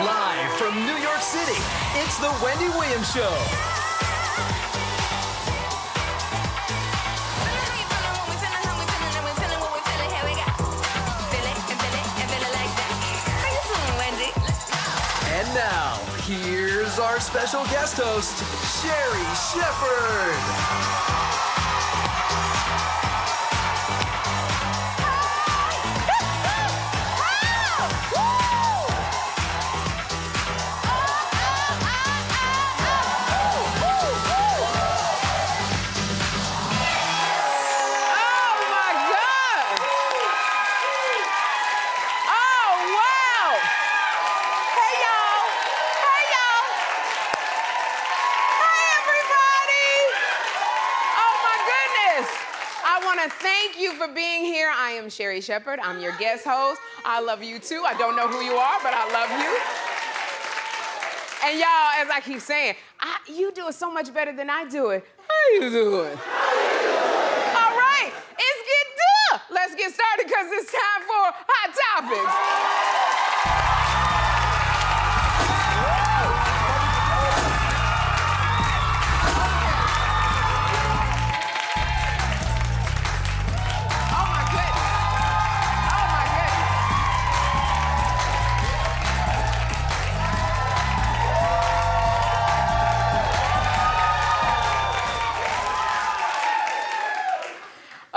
Live from New York City, it's the Wendy Williams Show. And now, here's our special guest host, Sherri Shepherd. Thank you for being here. I am Sherri Shepherd. I'm your guest host. I love you too. I don't know who you are, but I love you. And y'all, as I keep saying, you do it so much better than I do it. How you doing? All right, let's get started because it's time for Hot Topics.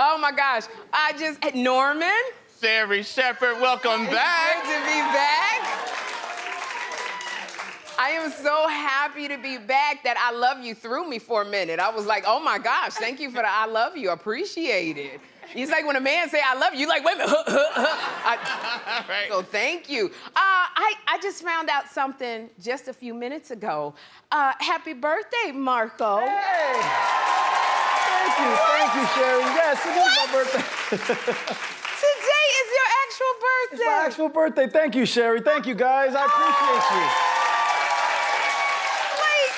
Oh my gosh, Norman. Sherri Shepherd, welcome back. It's good to be back. I am so happy to be back that I love you threw me for a minute. I was like, oh my gosh, thank you for the I love you, appreciate it. It's like when a man say I love you, you're like, wait a minute, Right. So thank you. I just found out something just a few minutes ago. Happy birthday, Marco. Hey. Thank you, Sherri. Yes, it is my birthday. Today is your actual birthday. It's my actual birthday. Thank you, Sherri. Thank you, guys. I appreciate you. Wait.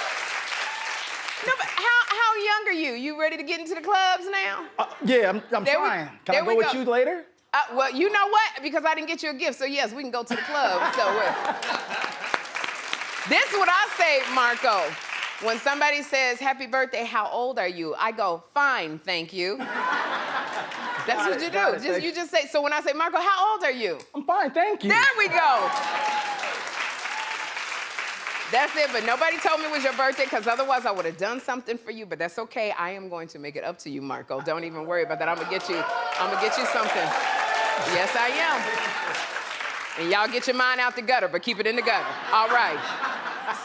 No, but how young are you? You ready to get into the clubs now? Yeah, I'm trying. Can I go with you later? Well, you know what? Because I didn't get you a gift, so yes, we can go to the club. So this is what I say, Marco. When somebody says, happy birthday, how old are you? I go, fine, thank you. That's what you do. You just say, so when I say, Marco, how old are you? I'm fine, thank you. There we go. That's it, but nobody told me it was your birthday because otherwise I would have done something for you, but that's okay. I am going to make it up to you, Marco. Don't even worry about that. I'm gonna get you something. Yes, I am. And y'all get your mind out the gutter, but keep it in the gutter. All right.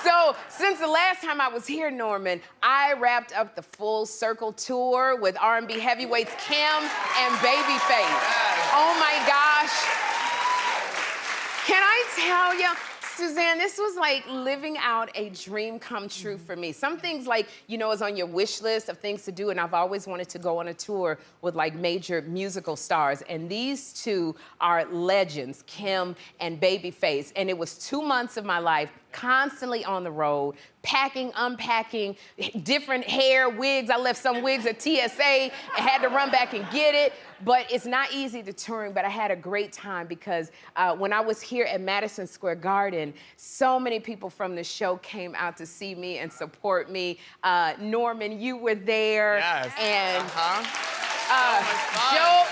So, since the last time I was here, Norman, I wrapped up the Full Circle tour with R&B heavyweights Kim and Babyface. Oh my gosh. Can I tell you, Suzanne, this was like living out a dream come true for me. Some things like, is on your wish list of things to do, and I've always wanted to go on a tour with like major musical stars, and these two are legends, Kim and Babyface, and it was 2 months of my life constantly on the road, packing, unpacking, different hair, wigs. I left some wigs at TSA and had to run back and get it. But it's not easy to touring, but I had a great time because when I was here at Madison Square Garden, so many people from the show came out to see me and support me. Norman, you were there. Yes. And Joe,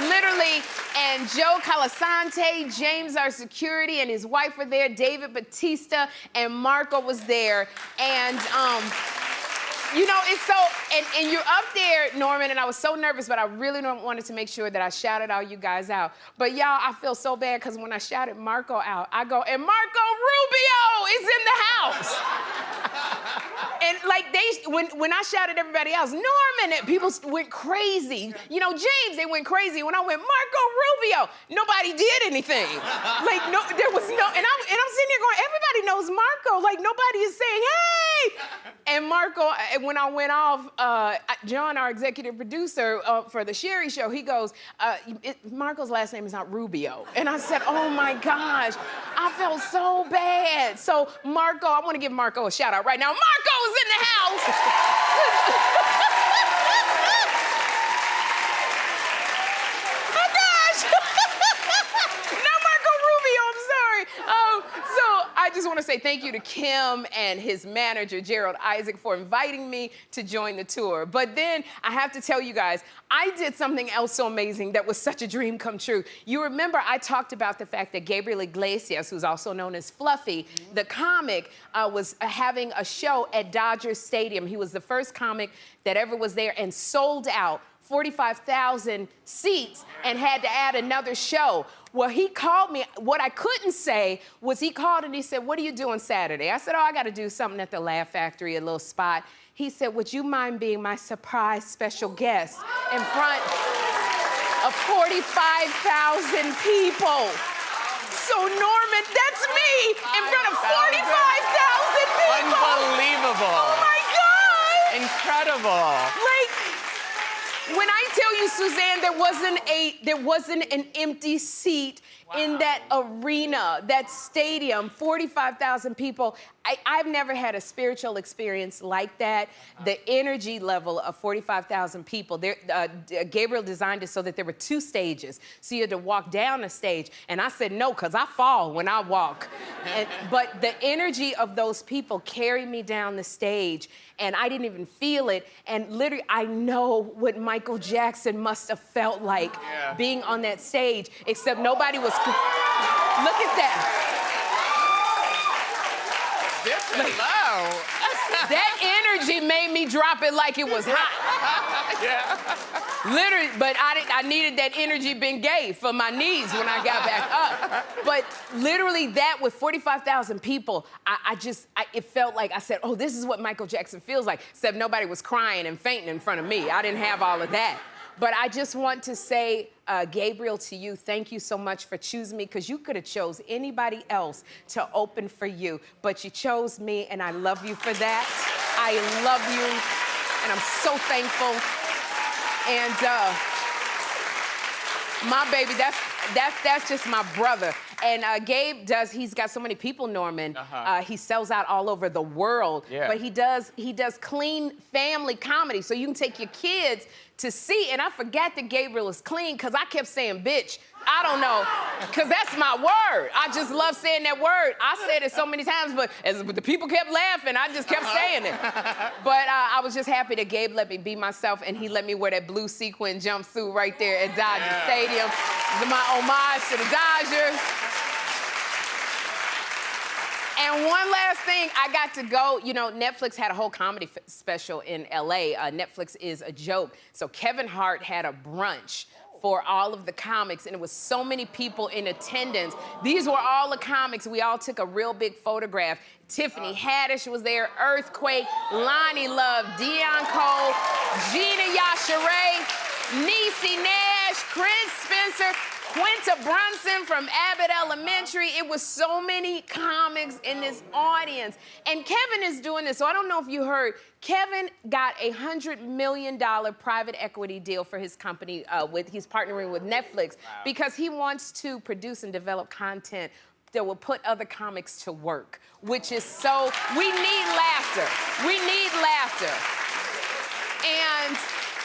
literally, and Joe Calasante, James, our security, and his wife were there, David Batista, and Marco was there. And, it's so, and you're up there, Norman, and I was so nervous, but I really wanted to make sure that I shouted all you guys out. But y'all, I feel so bad because when I shouted Marco out, I go, and Marco Rubio is in the house. And like when I shouted everybody else, Norman, and people went crazy. James, they went crazy. When I went, Marco Rubio, nobody did anything. Like, no, there was no, and I'm sitting here going, everybody knows Marco. Like, nobody is saying, hey. And Marco, when I went off, John, our executive producer for the Sherri Show, he goes, Marco's last name is not Rubio. And I said, oh my gosh, I felt so bad. So Marco, I want to give Marco a shout out right now. Marco's in the house. Oh gosh. Not Marco Rubio, I'm sorry. So just want to say thank you to Kim and his manager, Gerald Isaac, for inviting me to join the tour. But then I have to tell you guys, I did something else so amazing that was such a dream come true. You remember I talked about the fact that Gabriel Iglesias, who's also known as Fluffy, the comic, was having a show at Dodger Stadium. He was the first comic that ever was there and sold out 45,000 seats and had to add another show. Well, he called me. What I couldn't say was he called and he said, "What are you doing Saturday?" I said, "Oh, I got to do something at the Laugh Factory, a little spot." He said, "Would you mind being my surprise special guest in front of 45,000 people?" So, Norman, that's me in front of 45,000 people. Unbelievable. Oh, my God. Incredible. Like, when I tell you, Suzanne, there wasn't an empty seat in that arena, that stadium, 45,000 people. I've never had a spiritual experience like that. The energy level of 45,000 people. Gabriel designed it so that there were 2 stages. So you had to walk down a stage. And I said no, because I fall when I walk. But the energy of those people carried me down the stage. And I didn't even feel it. And literally, I know what Michael Jackson must have felt like being on that stage, except nobody was. Look at that. This is low. That energy made me drop it like it was hot. Yeah. Literally, but I needed that energy Bengay for my knees when I got back up. But literally that with 45,000 people, it felt like I said, oh, this is what Michael Jackson feels like, except nobody was crying and fainting in front of me. I didn't have all of that. But I just want to say, Gabriel, to you, thank you so much for choosing me, because you could have chose anybody else to open for you, but you chose me, and I love you for that. I love you, and I'm so thankful. And my baby, that's just my brother. And Gabe he's got so many people, Norman. He sells out all over the world. Yeah. But he does clean family comedy, so you can take your kids to see. And I forgot that Gabriel is clean, because I kept saying bitch. I don't know, because that's my word. I just love saying that word. I said it so many times, but as the people kept laughing, I just kept saying it. But I was just happy that Gabe let me be myself, and he let me wear that blue sequin jumpsuit right there at Dodger Stadium. This is my homage to the Dodgers. And one last thing, I got to go, you know, Netflix had a whole comedy special in LA. Netflix is a joke. So Kevin Hart had a brunch for all of the comics, and it was so many people in attendance. These were all the comics. We all took a real big photograph. Tiffany Haddish was there, Earthquake, Lonnie Love, Deion Cole, Gina Yashere, Niecy Nash, Chris Spencer, Quinta Brunson from Abbott Elementary. It was so many comics in this audience. And Kevin is doing this, so I don't know if you heard, Kevin got a $100 million private equity deal for his company. He's partnering with Netflix because he wants to produce and develop content that will put other comics to work, which is so, we need laughter. We need laughter. And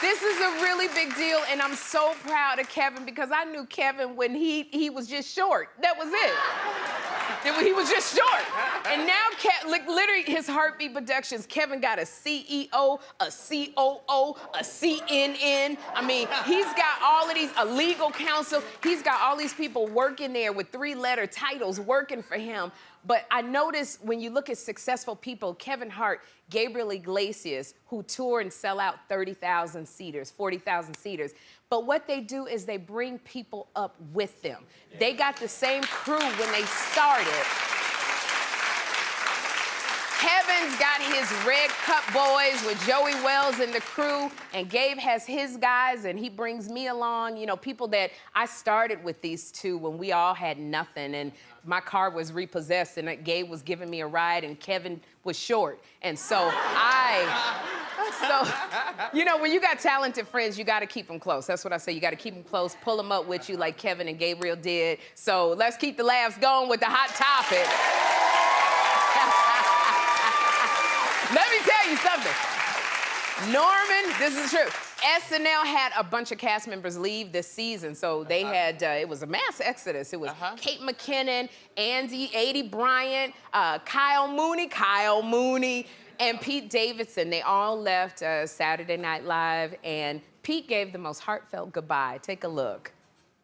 this is a really big deal, and I'm so proud of Kevin, because I knew Kevin when he was just short. That was it. He was just short. And now, literally, his Heartbeat Productions, Kevin got a CEO, a COO, a CNN. I mean, he's got all of these, a legal counsel. He's got all these people working there with 3-letter titles working for him. But I noticed when you look at successful people, Kevin Hart, Gabriel Iglesias, who tour and sell out 30,000 seaters, 40,000 seaters. But what they do is they bring people up with them. They got the same crew when they started. Kevin's got his Red Cup boys with Joey Wells and the crew, and Gabe has his guys, and he brings me along. You know, people that I started with these two when we all had nothing, and my car was repossessed, and Gabe was giving me a ride, and Kevin was short. And so you know, when you got talented friends, you got to keep them close. That's what I say. You got to keep them close, pull them up with you like Kevin and Gabriel did. So let's keep the laughs going with the hot topic. Let me tell you something. Norman, this is true. SNL had a bunch of cast members leave this season, so they had, it was a mass exodus. It was Kate McKinnon, Andy, Aidy Bryant, Kyle Mooney, and Pete Davidson. They all left Saturday Night Live, and Pete gave the most heartfelt goodbye. Take a look.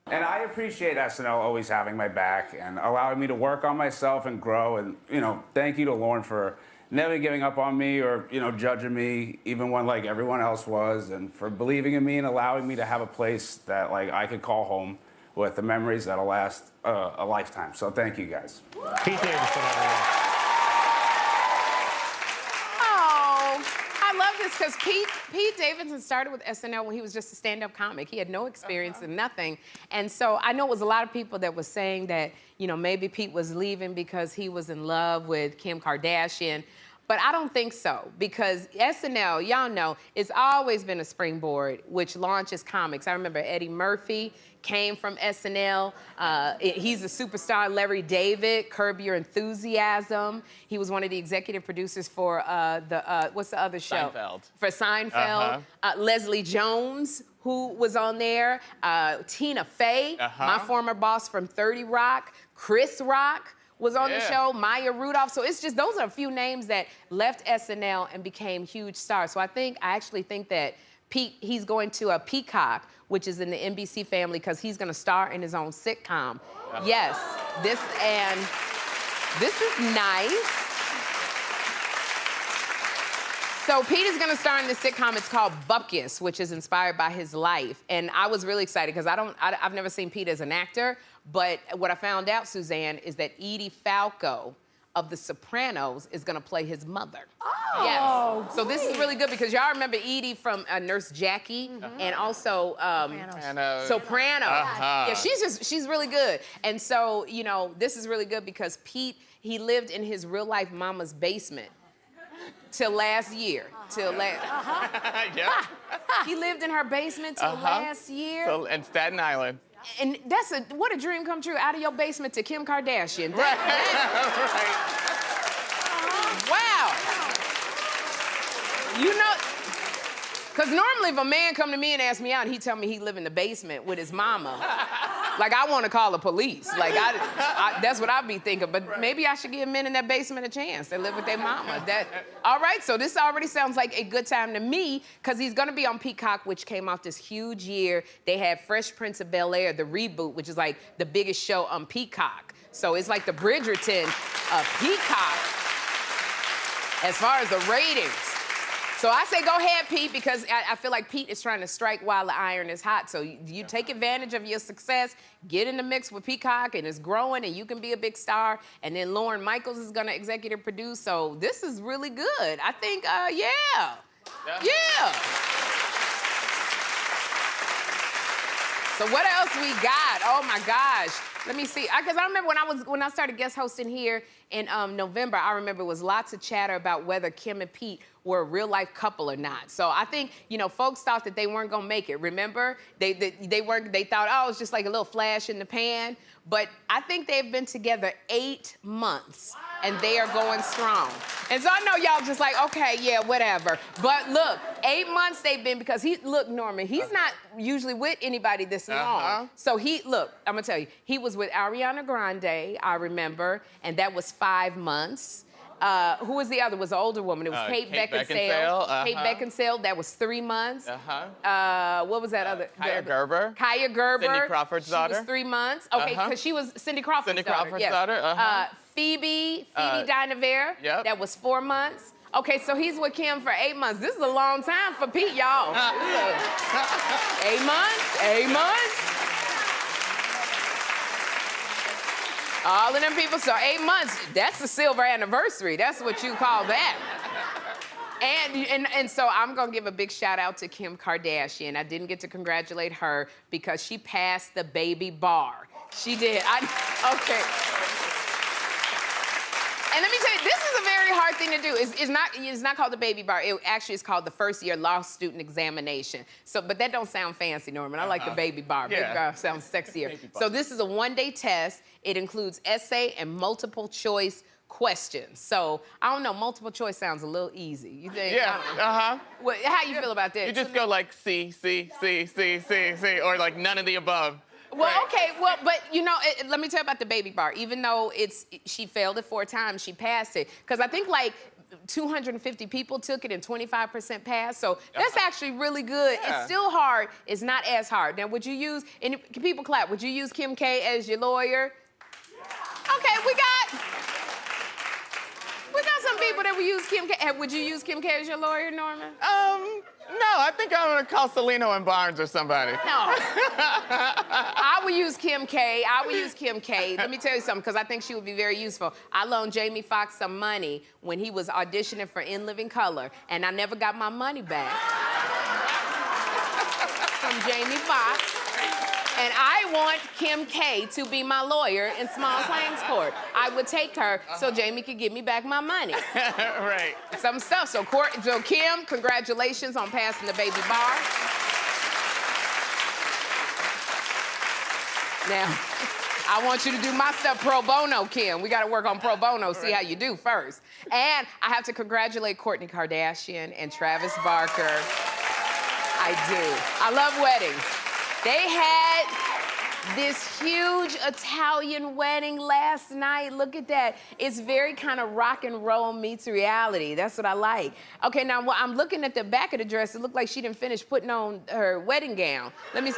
And I appreciate SNL always having my back and allowing me to work on myself and grow. And, you know, thank you to Lauren for never giving up on me or, you know, judging me, even when, like, everyone else was, and for believing in me and allowing me to have a place that, like, I could call home with the memories that'll last a lifetime. So thank you, guys. Pete Davidson, everyone. I love this because Pete Davidson started with SNL when he was just a stand-up comic. He had no experience in nothing. And so I know it was a lot of people that was saying that, you know, maybe Pete was leaving because he was in love with Kim Kardashian. But I don't think so, because SNL, y'all know, it's always been a springboard which launches comics. I remember Eddie Murphy came from SNL. He's a superstar. Larry David, Curb Your Enthusiasm. He was one of the executive producers for what's the other show? Seinfeld. For Seinfeld. Leslie Jones, who was on there. Tina Fey, my former boss from 30 Rock. Chris Rock was on the show, Maya Rudolph. So it's just, those are a few names that left SNL and became huge stars. So I actually think that Pete, he's going to a Peacock, which is in the NBC family, because he's gonna star in his own sitcom. Yes, this is nice. So Pete is gonna star in this sitcom. It's called Bupkis, which is inspired by his life. And I was really excited because I've never seen Pete as an actor, but what I found out, Suzanne, is that Edie Falco of The Sopranos is gonna play his mother. Oh, yes. So this is really good because y'all remember Edie from Nurse Jackie and also Sopranos. Yeah, she's really good. And so, you know, this is really good because Pete, he lived in his real life mama's basement till last year. He lived in her basement till last year. So, and Staten Island. And that's what a dream come true, out of your basement to Kim Kardashian. Right. Wow. You know, because normally if a man come to me and ask me out, he tell me he live in the basement with his mama. Like, I want to call the police. Like, that's what I'd be thinking. But maybe I should give men in that basement a chance. They live with their mama. All right, so this already sounds like a good time to me, because he's going to be on Peacock, which came off this huge year. They had Fresh Prince of Bel-Air, the reboot, which is like the biggest show on Peacock. So it's like the Bridgerton of Peacock as far as the ratings. So I say go ahead, Pete, because I feel like Pete is trying to strike while the iron is hot. So you take advantage of your success, get in the mix with Peacock, and it's growing, and you can be a big star. And then Lorne Michaels is gonna executive produce. So this is really good. I think, yeah. So what else we got? Oh my gosh. Let me see. Because I remember when I started guest hosting here in November, I remember it was lots of chatter about whether Kim and Pete were a real life couple or not. So I think, you know, folks thought that they weren't gonna make it. Remember? They thought, oh, it's just like a little flash in the pan. But I think they've been together 8 months, and they are going strong. And so I know y'all just like, okay, yeah, whatever. But look, 8 months they've been, because look, Norman, he's not usually with anybody this long. So look, I'm gonna tell you, he was with Ariana Grande, I remember, and that was 5 months. Who was the other? Was the older woman. It was Kate Beckinsale. Kate Beckinsale, that was 3 months. What was that other? Kaya Gerber. Kaya Gerber. Cindy Crawford's daughter. She was 3 months. Okay, because she was Cindy Crawford's daughter. Phoebe Dynevere. Yep. That was 4 months. Okay, so he's with Kim for 8 months. This is a long time for Pete, y'all. 8 months? 8 months? All of them people, so 8 months, that's the silver anniversary. That's what you call that. And so I'm gonna give a big shout out to Kim Kardashian. I didn't get to congratulate her because she passed the baby bar. She did. Okay. And let me tell you, this is a very hard thing to do. It's not called the baby bar. It actually is called the first year law student examination. So, but that don't sound fancy, Norman. I like the baby bar. Baby bar sounds sexier. So this is a one-day test. It includes essay and multiple choice questions. So, I don't know, multiple choice sounds a little easy. You think? Yeah, uh-huh. How you feel about that? You just go like C, C, C, C, C, C, or like none of the above. Well, Right. okay, well, but you know, let me tell you about the baby bar. Even though she failed it 4 times, she passed it. Because I think like 250 people took it and 25% passed. So that's actually really good. Yeah. It's still hard. It's not as hard. Now, would you use, and people clap, would you use Kim K as your lawyer? Okay, we got some people that would use Kim K. Would you use Kim K as your lawyer, Norman? No, I think I'm gonna call Celino and Barnes or somebody. No. I would use Kim K. Let me tell you something, because I think she would be very useful. I loaned Jamie Foxx some money when he was auditioning for In Living Color, and I never got my money back from Jamie Foxx. And I want Kim K to be my lawyer in small claims court. I would take her so Jamie could give me back my money. Right. Some stuff. So Kim, congratulations on passing the baby bar. Now, I want you to do my stuff pro bono, Kim. We got to work on pro bono, see how you do first. And I have to congratulate Kourtney Kardashian and Travis Barker. I do. I love weddings. They had this huge Italian wedding last night. Look at that. It's very kind of rock and roll meets reality. That's what I like. Okay, now I'm looking at the back of the dress. It looked like she didn't finish putting on her wedding gown. Let me,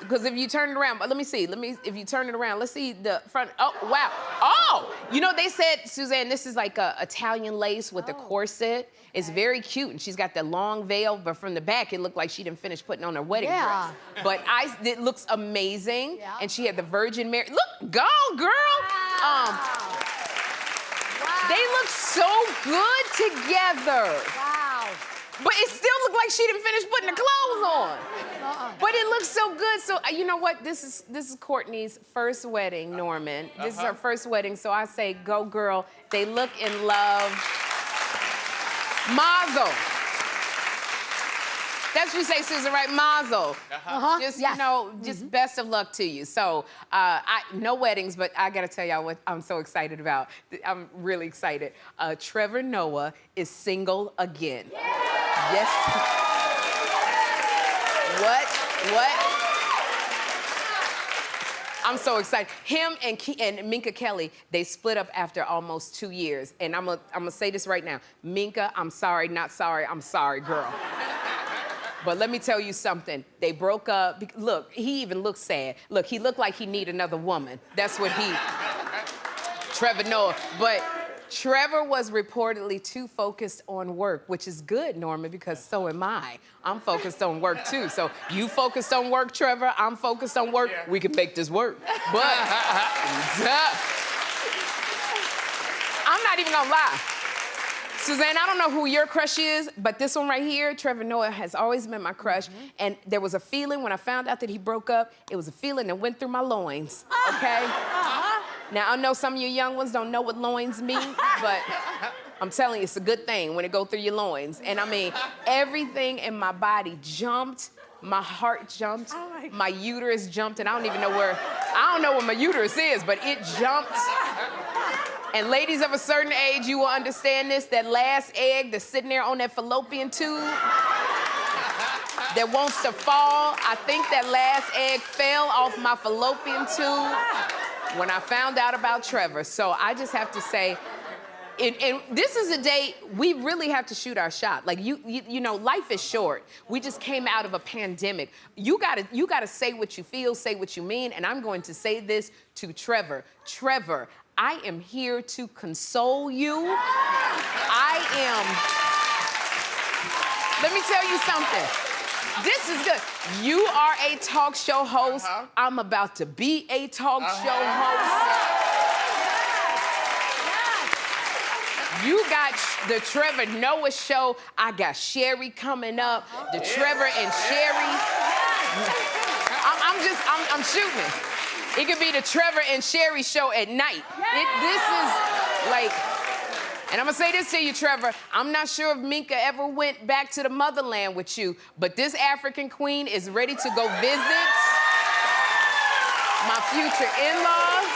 because if you turn it around, let me see. If you turn it around, let's see the front. Oh, wow. Oh, you know, they said, Suzanne, this is like a Italian lace with a corset. It's very cute, and she's got the long veil, but from the back, it looked like she didn't finish putting on her wedding dress. But it looks amazing, and she had the Virgin Mary. Look, go, girl! They look so good together. Wow. But it still looked like she didn't finish putting the clothes on. But it looks so good. So you know what? This is Kourtney's first wedding, Norman. This is her first wedding, so I say, go, girl. They look in love. Mazel. That's what you say, Susan, right? Mazel. Just, you know, just best of luck to you. So, no weddings, but I gotta tell y'all what I'm so excited about. I'm really excited. Trevor Noah is single again. Yes. What? I'm so excited. Him and Minka Kelly, they split up after almost 2 years. And I'm gonna say this right now. Minka, I'm sorry, not sorry, I'm sorry, girl. But let me tell you something. They broke up. Look, he even looked sad. Look, he looked like he need another woman. That's what Trevor Noah. But Trevor was reportedly too focused on work, which is good, Norman, because so am I. I'm focused on work, too. So you focused on work, Trevor, I'm focused on work. We can make this work. But I'm not even gonna lie. Suzanne, I don't know who your crush is, but this one right here, Trevor Noah, has always been my crush. And there was a feeling when I found out that he broke up, it was a feeling that went through my loins, okay? Now, I know some of you young ones don't know what loins mean, but I'm telling you, it's a good thing when it goes through your loins. And I mean, everything in my body jumped. My heart jumped. My uterus jumped, and I don't know where my uterus is, but it jumped. And ladies of a certain age, you will understand this, that last egg that's sitting there on that fallopian tube that wants to fall. I think that last egg fell off my fallopian tube when I found out about Trevor. So I just have to say, and this is a day we really have to shoot our shot. Like, you know, life is short. We just came out of a pandemic. You gotta say what you feel, say what you mean, and I'm going to say this to Trevor. Trevor, I am here to console you. Let me tell you something. This is good. You are a talk show host. I'm about to be a talk show host. You got the Trevor Noah show. I got Sherri coming up. The Trevor and Sherri. I'm shooting. It could be the Trevor and Sherri show at night. This is like, and I'm gonna say this to you, Trevor. I'm not sure if Minka ever went back to the motherland with you, but this African queen is ready to go visit my future in-laws.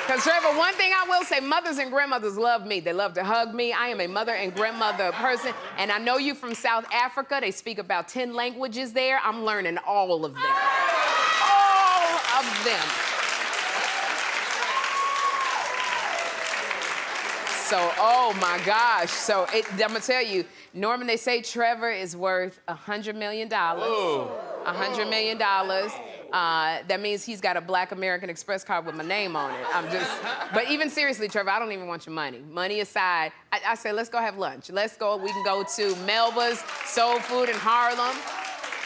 Because, Trevor, one thing I will say, mothers and grandmothers love me. They love to hug me. I am a mother and grandmother person. And I know you from South Africa. They speak about 10 languages there. I'm learning all of them. All of them. So, oh my gosh. So, I'm gonna tell you, Norman, they say Trevor is worth $100 million. Ooh. $100 million. That means he's got a Black American Express card with my name on it. But even seriously, Trevor, I don't even want your money. Money aside, I say, let's go have lunch. Let's go, we can go to Melba's Soul Food in Harlem.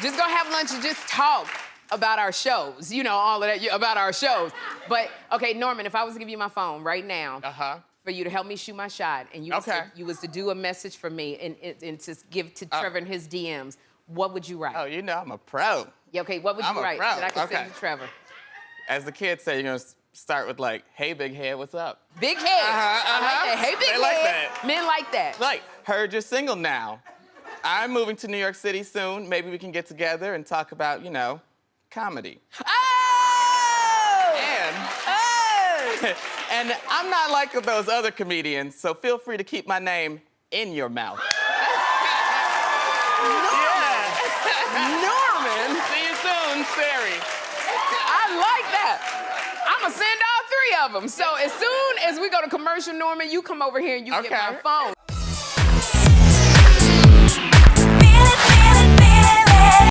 Just go have lunch and just talk about our shows. You know, all of that, about our shows. But, okay, Norman, if I was to give you my phone right now, for you to help me shoot my shot, and you was to do a message for me and to give to Trevor in his DMs, what would you write? Oh, you know I'm a pro. Yeah, okay, what would you write that I can send to Trevor? As the kids say, you're gonna start with like, hey, big head, what's up? Big head. I like that. Hey, big head. They like that. Men like that. Like, heard you're single now. I'm moving to New York City soon. Maybe we can get together and talk about, you know, comedy. Oh! And I'm not like those other comedians, so feel free to keep my name in your mouth. Norman! See you soon, Sherri. I like that. I'm gonna send all 3 of them. So as soon as we go to commercial, Norman, you come over here and you get my phone.